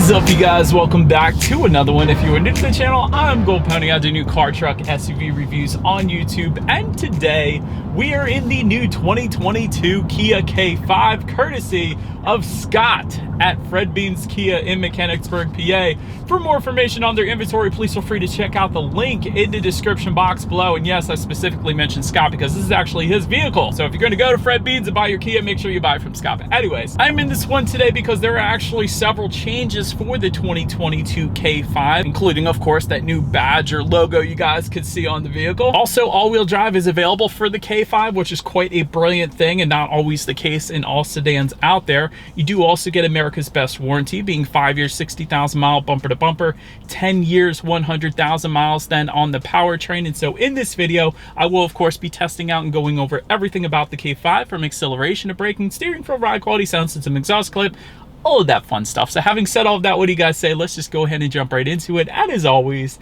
What's up, you guys? Welcome back to another one. If you are new to the channel, I'm Gold Pony. I do new car, truck, SUV reviews on YouTube, and today we are in the new 2022 Kia K5 courtesy of Scott at Fred Beans Kia in Mechanicsburg, PA. For more information on their inventory, please feel free to check out the link in the description box below. And yes, I specifically mentioned Scott because this is actually his vehicle. So if you're going to go to Fred Beans and buy your Kia, make sure you buy it from Scott. But anyways, I'm in this one today because there are actually several changes for the 2022 K5, including, of course, that new badge or logo you guys could see on the vehicle. Also, all-wheel drive is available for the K5, which is quite a brilliant thing and not always the case in all sedans out there. You do also get America's best warranty, being 5 years, 60,000 mile bumper to bumper, 10 years, 100,000 miles then on the powertrain. And so in this video, I will of course be testing out and going over everything about the K5, from acceleration to braking, steering, for ride quality, sound system, exhaust clip, all of that fun stuff. So having said all of that, what do you guys say? Let's just go ahead and jump right into it. And as always,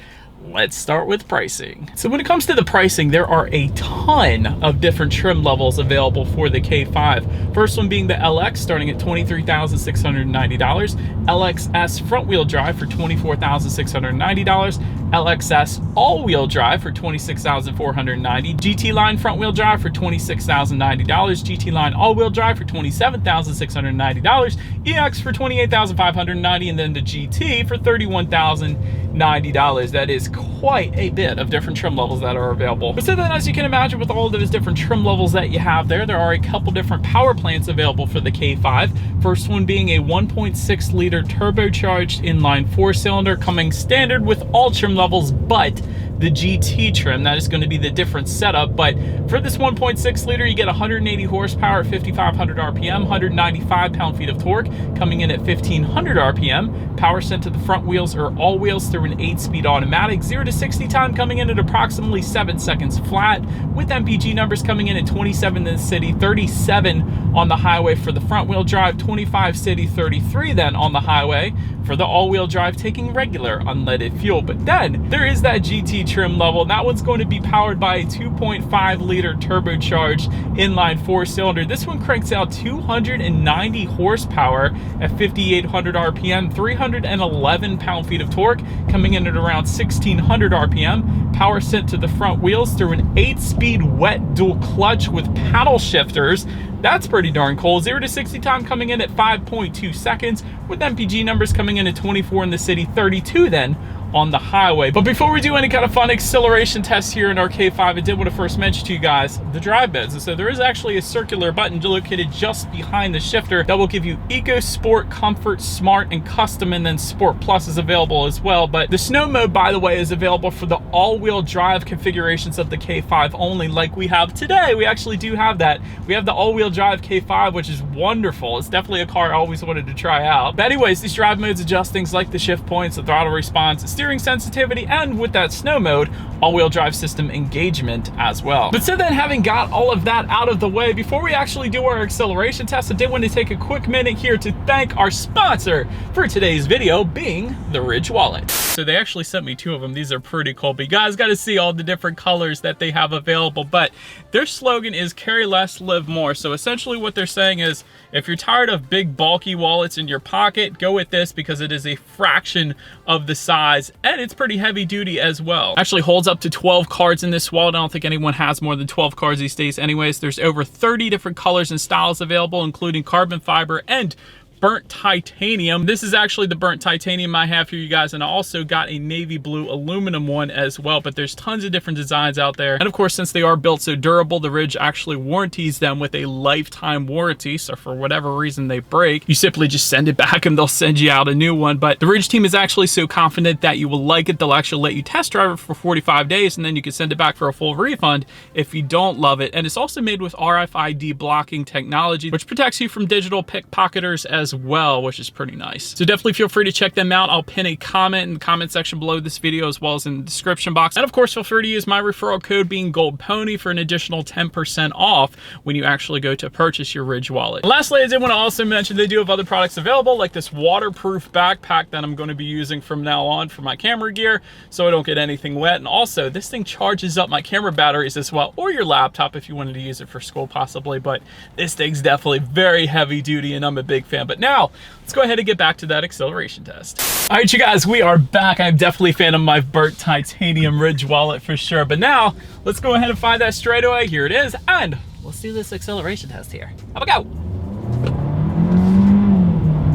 let's start with pricing. So when it comes to the pricing, there are a ton of different trim levels available for the K5. First one being the LX, starting at $23,690. LXS front-wheel drive for $24,690. LXS all-wheel drive for $26,490. GT line front-wheel drive for $26,090. GT line all-wheel drive for $27,690. EX for $28,590, and then the GT for $31,090. That is quite a bit of different trim levels that are available. But so then, as you can imagine, with all of those different trim levels that you have there are a couple different power plants available for the K5. First one being a 1.6 liter turbocharged inline 4-cylinder, coming standard with all trim levels but the GT trim. That is going to be the different setup. But for this 1.6 liter, you get 180 horsepower at 5,500 RPM, 195 pound-feet of torque, coming in at 1,500 RPM. Power sent to the front wheels or all wheels through an 8-speed automatic. 0 to 60 time coming in at approximately 7 seconds flat, with MPG numbers coming in at 27 in the city, 37 on the highway for the front wheel drive, 25 city, 33 then on the highway for the all-wheel drive, taking regular unleaded fuel. But then there is that GT trim level, and that one's going to be powered by a 2.5 liter turbocharged inline 4-cylinder. This one cranks out 290 horsepower at 5,800 RPM, 311 pound-feet of torque, coming in at around 1,600 RPM. Power sent to the front wheels through an 8-speed wet dual clutch with paddle shifters. That's pretty darn cool. 0 to 60 time coming in at 5.2 seconds, with MPG numbers coming in at 24 in the city, 32 then on the highway. But before we do any kind of fun acceleration tests here in our K5, I did want to first mention to you guys the drive beds. And so there is actually a circular button located just behind the shifter that will give you Eco, Sport, Comfort, Smart, and Custom, and then Sport Plus is available as well. But the snow mode, by the way, is available for the all-wheel drive configurations of the K5 only, like we have today. We actually do have that. We have the all-wheel drive K5, which is wonderful. It's definitely a car I always wanted to try out. But anyways, these drive modes adjust things like the shift points, the throttle response, the steering sensitivity, and with that snow mode, all-wheel drive system engagement as well. But so then, having got all of that out of the way, before we actually do our acceleration test, I did want to take a quick minute here to thank our sponsor for today's video, being the Ridge Wallet. So they actually sent me 2 of them. These are pretty cool, but you guys got to see all the different colors that they have available. But their slogan is carry less, live more. So essentially what they're saying is, if you're tired of big bulky wallets in your pocket, go with this because it is a fraction of the size, and it's pretty heavy duty as well. Actually holds up to 12 cards in this wallet. I don't think anyone has more than 12 cards these days anyways. There's over 30 different colors and styles available, including carbon fiber and burnt titanium. This is actually the burnt titanium I have here, you guys, and I also got a navy blue aluminum one as well. But there's tons of different designs out there, and of course, since they are built so durable, the Ridge actually warranties them with a lifetime warranty. So for whatever reason they break, you simply just send it back and they'll send you out a new one. But the Ridge team is actually so confident that you will like it, they'll actually let you test drive it for 45 days, and then you can send it back for a full refund if you don't love it. And it's also made with RFID blocking technology, which protects you from digital pickpocketers as well, which is pretty nice. So definitely feel free to check them out. I'll pin a comment in the comment section below this video, as well as in the description box. And of course, feel free to use my referral code, being Gold Pony, for an additional 10% off when you actually go to purchase your Ridge wallet. And lastly, I did want to also mention they do have other products available, like this waterproof backpack that I'm going to be using from now on for my camera gear, so I don't get anything wet. And also, this thing charges up my camera batteries as well, or your laptop if you wanted to use it for school possibly. But this thing's definitely very heavy duty, and I'm a big fan. But But now, let's go ahead and get back to that acceleration test. All right, you guys, we are back. I'm definitely a fan of my burnt titanium ridge wallet for sure. But now, let's go ahead and find that straightaway. Here it is, and let's do this acceleration test here. Have a go.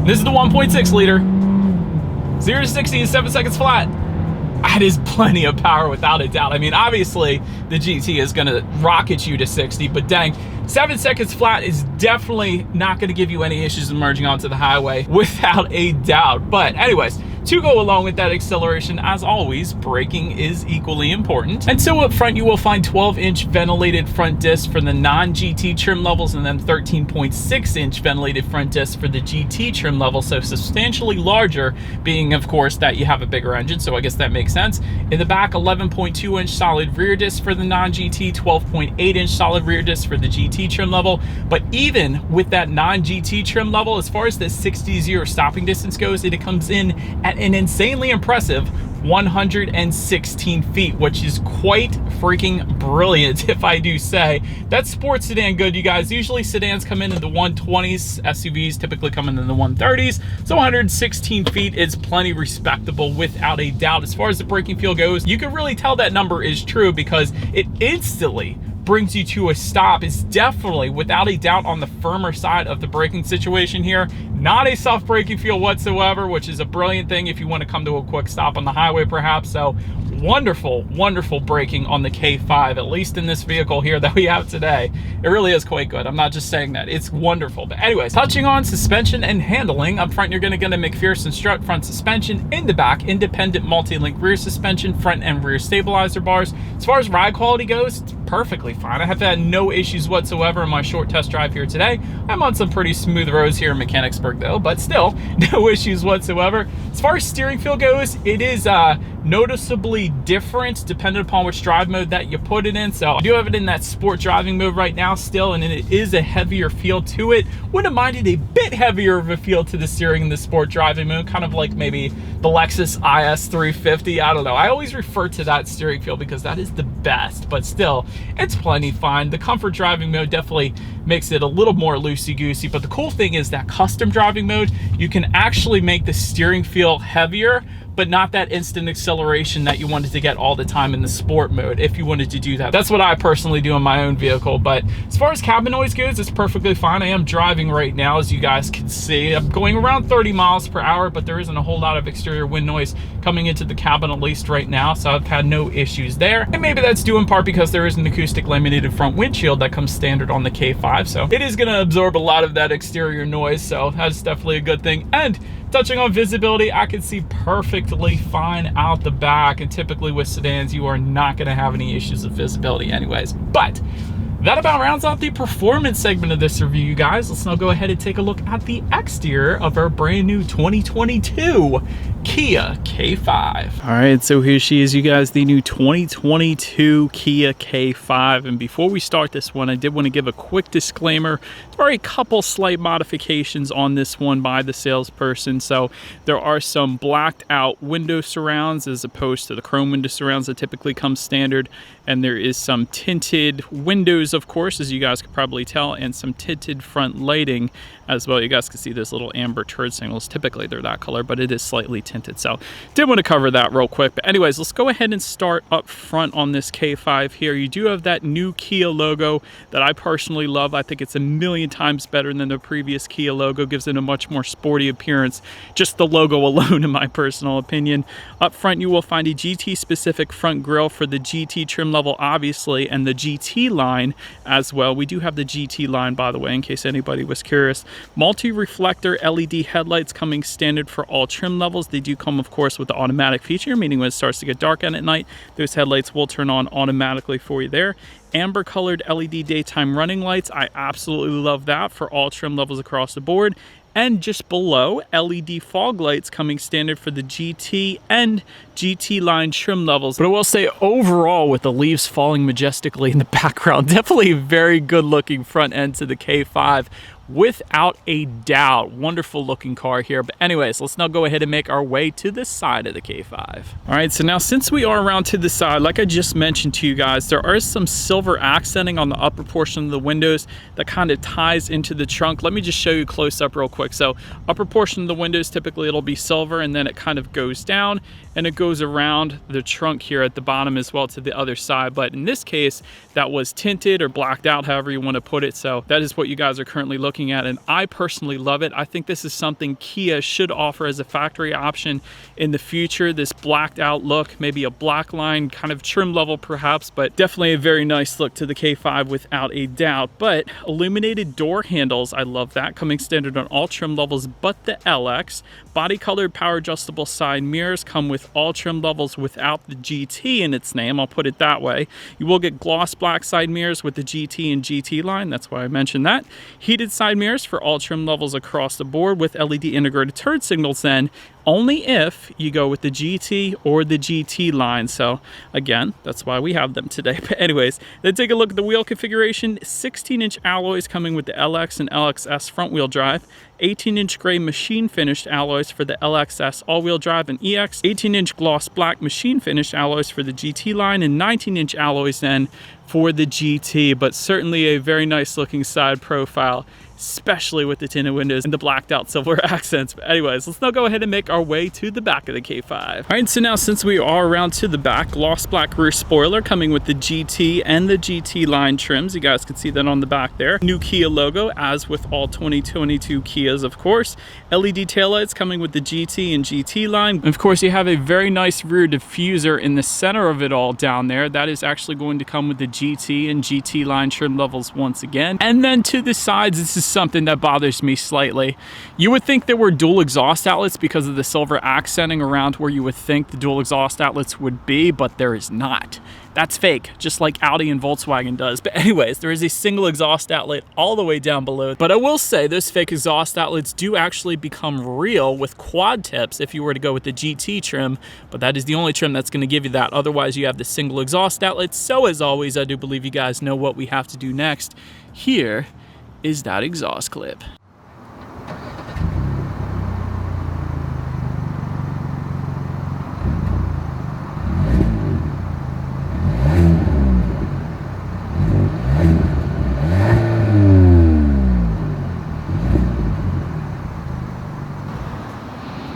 This is the 1.6 liter. 0 to 60 in 7 seconds flat. That is plenty of power without a doubt. I mean, obviously the GT is gonna rocket you to 60, but dang, 7 seconds flat is definitely not gonna give you any issues emerging onto the highway without a doubt. But anyways, to go along with that acceleration, as always, braking is equally important. And so up front, you will find 12-inch ventilated front discs for the non-GT trim levels, and then 13.6-inch ventilated front discs for the GT trim level, so substantially larger, being, of course, that you have a bigger engine, so I guess that makes sense. In the back, 11.2-inch solid rear discs for the non-GT, 12.8-inch solid rear discs for the GT trim level. But even with that non-GT trim level, as far as the 60-0 stopping distance goes, it comes in at an insanely impressive 116 feet, which is quite freaking brilliant, if I do say. That's sports sedan good, you guys. Usually sedans come in the 120s, SUVs typically come in the 130s, so 116 feet is plenty respectable without a doubt. As far as the braking feel goes, you can really tell that number is true because it instantly brings you to a stop. Is definitely, without a doubt, on the firmer side of the braking situation here. Not a soft braking feel whatsoever, which is a brilliant thing if you want to come to a quick stop on the highway perhaps. So wonderful, wonderful braking on the K5, at least in this vehicle here that we have today. It really is quite good. I'm not just saying that, it's wonderful. But anyways, touching on suspension and handling, up front you're going to get a McPherson strut front suspension. In the back, independent multi-link rear suspension, front and rear stabilizer bars. As far as ride quality goes, it's perfectly fine. I have had no issues whatsoever in my short test drive here today. I'm on some pretty smooth roads here in Mechanicsburg though, but still no issues whatsoever. As far as steering feel goes, it is noticeably different depending upon which drive mode that you put it in. So I do have it in that sport driving mode right now still, and it is a heavier feel to it. Wouldn't have minded a bit heavier of a feel to the steering in the sport driving mode, kind of like maybe the Lexus IS 350. I don't know. I always refer to that steering feel because that is the best, but still, it's plenty fine. The comfort driving mode definitely makes it a little more loosey-goosey, but the cool thing is that custom driving mode, you can actually make the steering feel heavier, but not that instant acceleration that you wanted to get all the time in the sport mode if you wanted to do that. That's what I personally do in my own vehicle. But as far as cabin noise goes, it's perfectly fine. I am driving right now, as you guys can see. I'm going around 30 miles per hour, but there isn't a whole lot of exterior wind noise coming into the cabin, at least right now, so I've had no issues there. And maybe that's due in part because there is an acoustic laminated front windshield that comes standard on the K5, so it is gonna absorb a lot of that exterior noise, so that's definitely a good thing. And touching on visibility, I can see perfectly fine out the back, and typically with sedans, you are not gonna have any issues with visibility anyways. But that about rounds out the performance segment of this review, you guys. Let's now go ahead and take a look at the exterior of our brand new 2022 Kia K5. All right, so here she is, you guys, the new 2022 Kia K5. And before we start this one, I did want to give a quick disclaimer. There are a couple slight modifications on this one by the salesperson. So there are some blacked out window surrounds as opposed to the chrome window surrounds that typically come standard. And there is some tinted windows, of course, as you guys could probably tell, and some tinted front lighting as well. You guys can see those little amber turd signals. Typically they're that color, but it is slightly tinted. So did want to cover that real quick. But anyways, let's go ahead and start up front on this K5 here. You do have that new Kia logo that I personally love. I think it's a million times better than the previous Kia logo. Gives it a much more sporty appearance. Just the logo alone, in my personal opinion. Up front, you will find a GT specific front grille for the GT trim level, obviously, and the GT line as well. We do have the GT line, by the way, in case anybody was curious. Multi-reflector LED headlights coming standard for all trim levels. They do come, of course, with the automatic feature, meaning when it starts to get dark out at night, those headlights will turn on automatically for you there. Amber colored LED daytime running lights. I absolutely love that for all trim levels across the board. And just below, LED fog lights coming standard for the GT and GT line trim levels. But I will say, overall, with the leaves falling majestically in the background, definitely a very good looking front end to the K5 without a doubt. Wonderful looking car here. But anyways, let's now go ahead and make our way to the side of the K5. All right, so now since we are around to the side, like I just mentioned to you guys, there are some silver accenting on the upper portion of the windows that kind of ties into the trunk. Let me just show you close up real quick. So upper portion of the windows, typically it'll be silver, and then it kind of goes down and it goes around the trunk here at the bottom as well to the other side. But in this case, that was tinted or blacked out, however you want to put it. So that is what you guys are currently looking at, and I personally love it. I think this is something Kia should offer as a factory option in the future. This blacked out look, maybe a black line kind of trim level perhaps, but definitely a very nice look to the K5 without a doubt. But illuminated door handles, I love that, coming standard on all trim levels but the LX. Body colored power adjustable side mirrors come with all trim levels without the GT in its name, I'll put it that way. You will get gloss black side mirrors with the GT and GT line, that's why I mentioned that. Heated side mirrors for all trim levels across the board with LED integrated turn signals then, only if you go with the GT or the GT line. So again, that's why we have them today. But anyways, then take a look at the wheel configuration. 16-inch alloys coming with the LX and LXS front wheel drive. 18-inch gray machine finished alloys for the LXS all-wheel drive and EX. 18-inch gloss black machine finished alloys for the GT line, and 19-inch alloys then for the GT. But certainly a very nice looking side profile, especially with the tinted windows and the blacked out silver accents. But anyways, let's now go ahead and make our way to the back of the K5. All right, so now since we are around to the back, gloss black rear spoiler coming with the GT and the GT line trims. You guys can see that on the back there. New Kia logo, as with all 2022 Kias, of course. LED taillights coming with the GT and GT line. And of course, you have a very nice rear diffuser in the center of it all down there. That is actually going to come with the GT and GT line trim levels once again. And then to the sides, this is something that bothers me slightly. You would think there were dual exhaust outlets because of the silver accenting around where you would think the dual exhaust outlets would be, but there is not. That's fake, just like Audi and Volkswagen does. But anyways, there is a single exhaust outlet all the way down below. But I will say those fake exhaust outlets do actually become real with quad tips if you were to go with the GT trim, but that is the only trim that's going to give you that. Otherwise, you have the single exhaust outlet. So as always, I do believe you guys know what we have to do next. Here is that exhaust clip.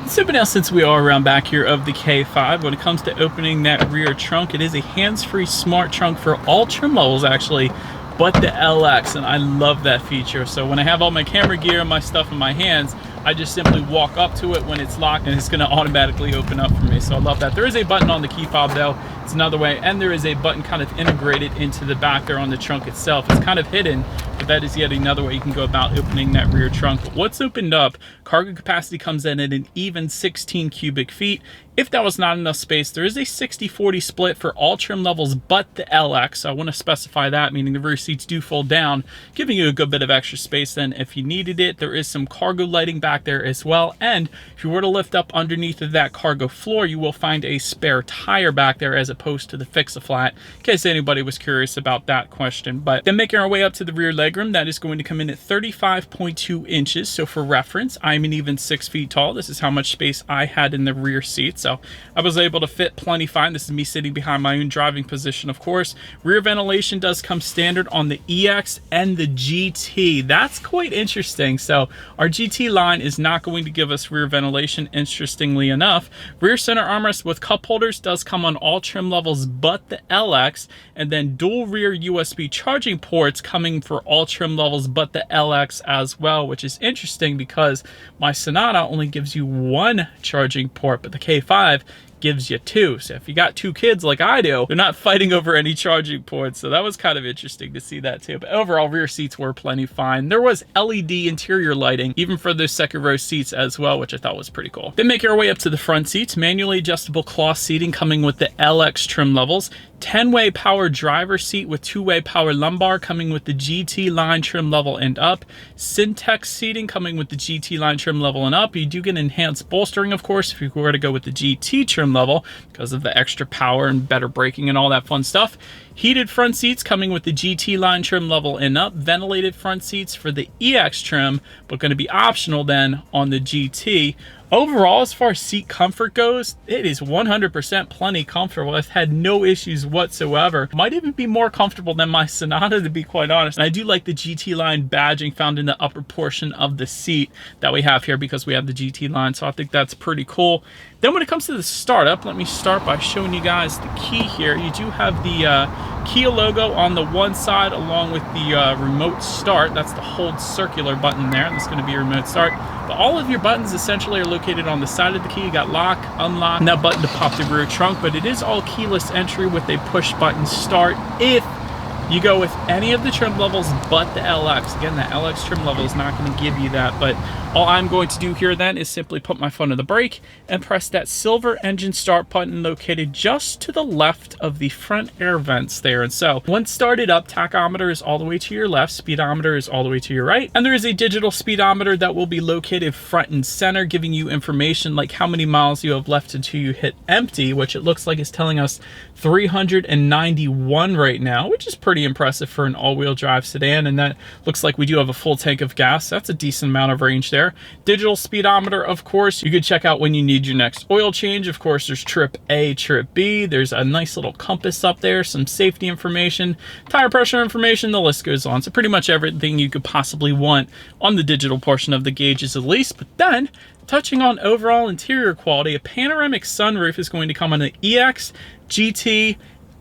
So now since we are around back here of the K5, when it comes to opening that rear trunk, it is a hands-free smart trunk for all trim levels actually, but the LX, and I love that feature. So when I have all my camera gear and my stuff in my hands, I just simply walk up to it when it's locked and it's gonna automatically open up for me. So I love that. There is a button on the key fob though, it's another way, and there is a button kind of integrated into the back there on the trunk itself. It's kind of hidden, but that is yet another way you can go about opening that rear trunk. But what's opened up, cargo capacity comes in at an even 16 cubic feet. If that was not enough space, there is a 60-40 split for all trim levels but the LX. So I want to specify that, meaning the rear seats do fold down, giving you a good bit of extra space then if you needed it. There is some cargo lighting back there as well. And if you were to lift up underneath of that cargo floor, you will find a spare tire back there as opposed to the fix-a-flat, in case anybody was curious about that question. But then making our way up to the rear legroom, that is going to come in at 35.2 inches. So for reference, I'm an even 6 feet tall. This is how much space I had in the rear seat. So I was able to fit plenty fine. This is me sitting behind my own driving position, of course. Rear ventilation does come standard on the EX and the GT. That's quite interesting. So our GT line is not going to give us rear ventilation, interestingly enough. Rear center armrest with cup holders does come on all trim levels but the LX, and then dual rear USB charging ports coming for all trim levels but the LX as well, which is interesting because my Sonata only gives you one charging port, but the K5 gives you two. So if you got two kids like I do, they're not fighting over any charging ports. So that was kind of interesting to see that too. But overall, rear seats were plenty fine. There was LED interior lighting, even for those second row seats as well, which I thought was pretty cool. Then make our way up to the front seats. Manually adjustable cloth seating coming with the LX trim levels. 10-way power driver seat with 2-way power lumbar coming with the GT line trim level and up. Syntex seating coming with the GT line trim level and up. You do get enhanced bolstering, of course, if you were to go with the GT trim trim level because of the extra power and better braking and all that fun stuff. Heated front seats coming with the GT line trim level and up. Ventilated front seats for the EX trim, but going to be optional then on the GT. Overall, as far as seat comfort goes, it is 100% plenty comfortable. I've had no issues whatsoever. Might even be more comfortable than my Sonata, to be quite honest. And I do like the GT line badging found in the upper portion of the seat that we have here because we have the GT line, so I think that's pretty cool. Then when it comes to the startup, let me start by showing you guys the key here. You do have the Kia logo on the one side along with the remote start. That's the hold circular button there. That's going to be a remote start. But all of your buttons essentially are located on the side of the key. You got lock, unlock, and that button to pop the rear trunk, but it is all keyless entry with a push button start if you go with any of the trim levels but the LX. Again, the LX trim level is not going to give you that, but all I'm going to do here then is simply put my foot on the brake and press that silver engine start button located just to the left of the front air vents there. And so once started up, tachometer is all the way to your left, speedometer is all the way to your right, and there is a digital speedometer that will be located front and center, giving you information like how many miles you have left until you hit empty, which it looks like is telling us 391 right now, which is pretty impressive for an all-wheel drive sedan. And that looks like we do have a full tank of gas. That's a decent amount of range there. Digital speedometer, of course, you could check out when you need your next oil change. Of course, there's trip A, trip B. There's a nice little compass up there, some safety information, tire pressure information, the list goes on. So pretty much everything you could possibly want on the digital portion of the gauges at least. But then touching on overall interior quality, a panoramic sunroof is going to come on the EX, GT,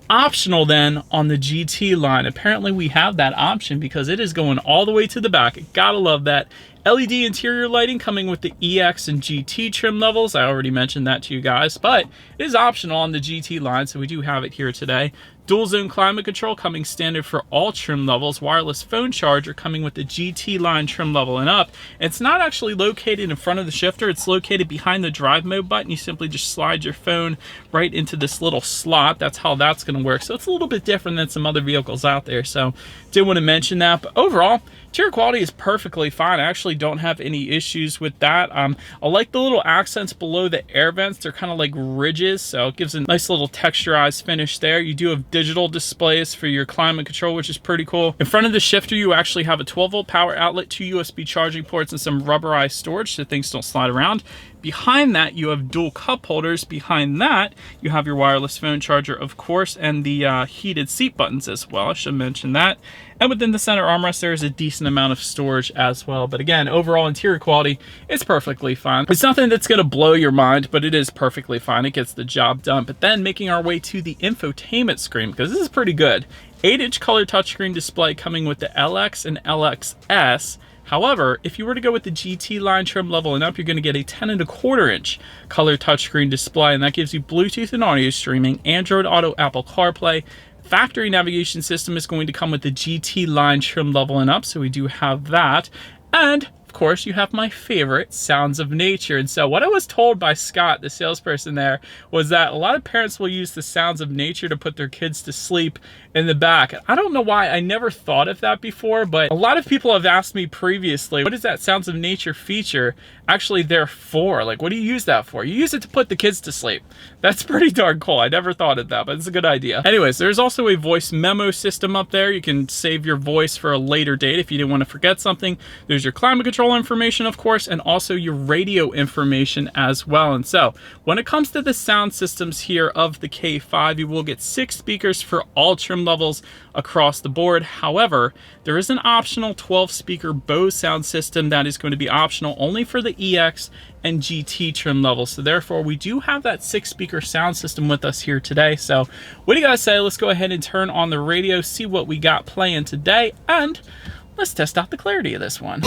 optional then on the GT line. Apparently we have that option because it is going all the way to the back. Gotta love that. LED interior lighting coming with the EX and GT trim levels. I already mentioned that to you guys, but it is optional on the GT line, so we do have it here today. Dual zone climate control coming standard for all trim levels. Wireless phone charger coming with the GT line trim level and up. It's not actually located in front of the shifter. It's located behind the drive mode button. You simply just slide your phone right into this little slot. That's how that's going to work. So it's a little bit different than some other vehicles out there. So did want to mention that. But overall, interior quality is perfectly fine. I actually don't have any issues with that. I like the little accents below the air vents. They're kind of like ridges, so it gives a nice little texturized finish there. You do have digital displays for your climate control, which is pretty cool. In front of the shifter, you actually have a 12-volt power outlet, 2 USB charging ports, and some rubberized storage so things don't slide around. Behind that, you have dual cup holders. Behind that, you have your wireless phone charger, of course, and the heated seat buttons as well. I should mention that. And within the center armrest, there is a decent amount of storage as well. But again, overall interior quality is perfectly fine. It's nothing that's going to blow your mind, but it is perfectly fine. It gets the job done. But then making our way to the infotainment screen, because this is pretty good. 8-inch color touchscreen display coming with the LX and LXS. However, if you were to go with the GT line trim level and up, you're going to get a 10.25-inch color touchscreen display, and that gives you Bluetooth and audio streaming, Android Auto, Apple CarPlay. Factory navigation system is going to come with the GT line trim level and up, so we do have that. And of course, you have my favorite, sounds of nature. And so what I was told by Scott, the salesperson there, was that a lot of parents will use the sounds of nature to put their kids to sleep in the back. I don't know why, I never thought of that before, but a lot of people have asked me previously, what is that sounds of nature feature actually there for? Like, what do you use that for? You use it to put the kids to sleep. That's pretty darn cool. I never thought of that, but it's a good idea. Anyways, there's also a voice memo system up there. You can save your voice for a later date if you didn't want to forget something. There's your climate control information, of course, and also your radio information as well. And so when it comes to the sound systems here of the K5, you will get 6 speakers for all trim levels across the board. However, there is an optional 12-speaker Bose sound system that is going to be optional only for the EX and GT trim levels. So therefore, we do have that 6-speaker sound system with us here today. So what do you guys say? Let's go ahead and turn on the radio, see what we got playing today, and let's test out the clarity of this one.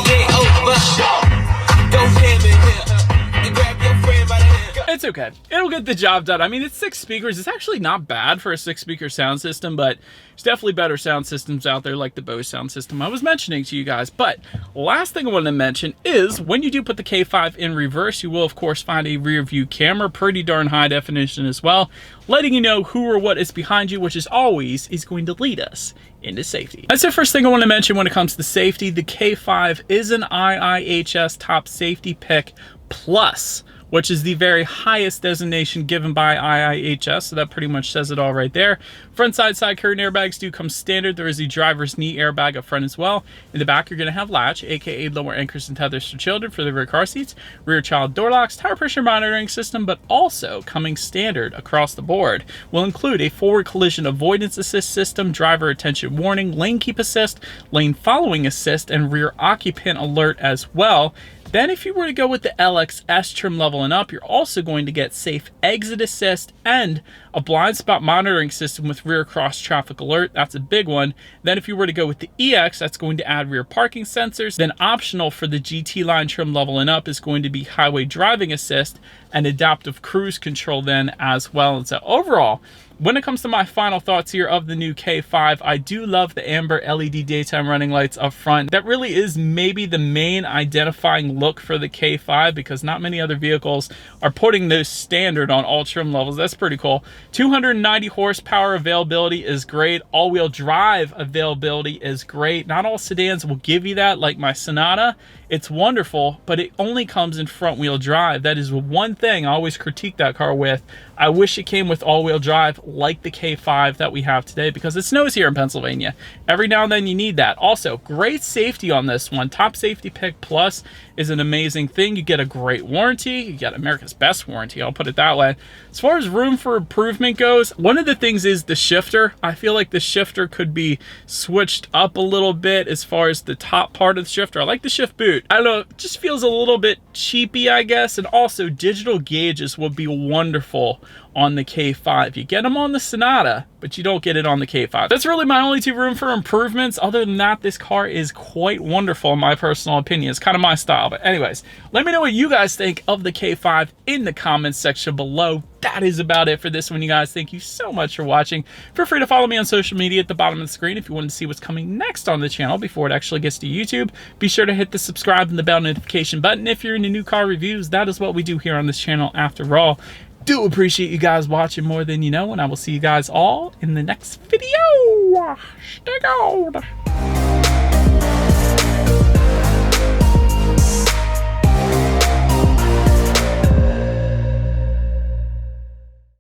It's okay. It'll get the job done. I mean, it's 6 speakers. It's actually not bad for a 6-speaker sound system, but there's definitely better sound systems out there like the Bose sound system I was mentioning to you guys. But last thing I want to mention is when you do put the K5 in reverse, you will of course find a rear view camera, pretty darn high definition as well, letting you know who or what is behind you, which is always is going to lead us into safety. That's the first thing I want to mention when it comes to safety. The K5 is an IIHS top safety pick plus, which is the very highest designation given by IIHS, so that pretty much says it all right there. Front side curtain airbags do come standard. There is the driver's knee airbag up front as well. In the back, you're going to have latch, aka lower anchors and tethers for children for the rear car seats, rear child door locks, tire pressure monitoring system, but also coming standard across the board will include a forward collision avoidance assist system, driver attention warning, lane keep assist, lane following assist, and rear occupant alert as well. Then if you were to go with the LXS trim level and up, you're also going to get safe exit assist and a blind spot monitoring system with rear cross traffic alert. That's a big one. Then if you were to go with the EX, that's going to add rear parking sensors. Then optional for the GT line trim level and up is going to be highway driving assist and adaptive cruise control then as well. And so overall, when it comes to my final thoughts here of the new K5, I do love the amber LED daytime running lights up front. That really is maybe the main identifying look for the K5 because not many other vehicles are putting those standard on all trim levels. That's pretty cool. 290 horsepower availability is great. All-wheel drive availability is great. Not all sedans will give you that, like my Sonata. It's wonderful, but it only comes in front-wheel drive. That is one thing I always critique that car with. I wish it came with all-wheel drive like the K5 that we have today because it snows here in Pennsylvania. Every now and then you need that. Also, great safety on this one. Top Safety Pick Plus is an amazing thing. You get a great warranty. You get America's best warranty, I'll put it that way. As far as room for improvement goes, one of the things is the shifter. I feel like the shifter could be switched up a little bit as far as the top part of the shifter. I like the shift boot. I don't know, it just feels a little bit cheapy, I guess. And also digital gauges would be wonderful on the K5. You get them on the Sonata, but you don't get it on the K5. That's really my only two room for improvements. Other than that, this car is quite wonderful in my personal opinion. It's kind of my style. But anyways, let me know what you guys think of the K5 in the comments section below. That is about it for this one, you guys. Thank you so much for watching. Feel free to follow me on social media at the bottom of the screen if you want to see what's coming next on the channel before it actually gets to YouTube. Be sure to hit the subscribe and the bell notification button if you're into new car reviews. That is what we do here on this channel after all. Do appreciate you guys watching more than you know, and I will see you guys all in the next video. Stay gold.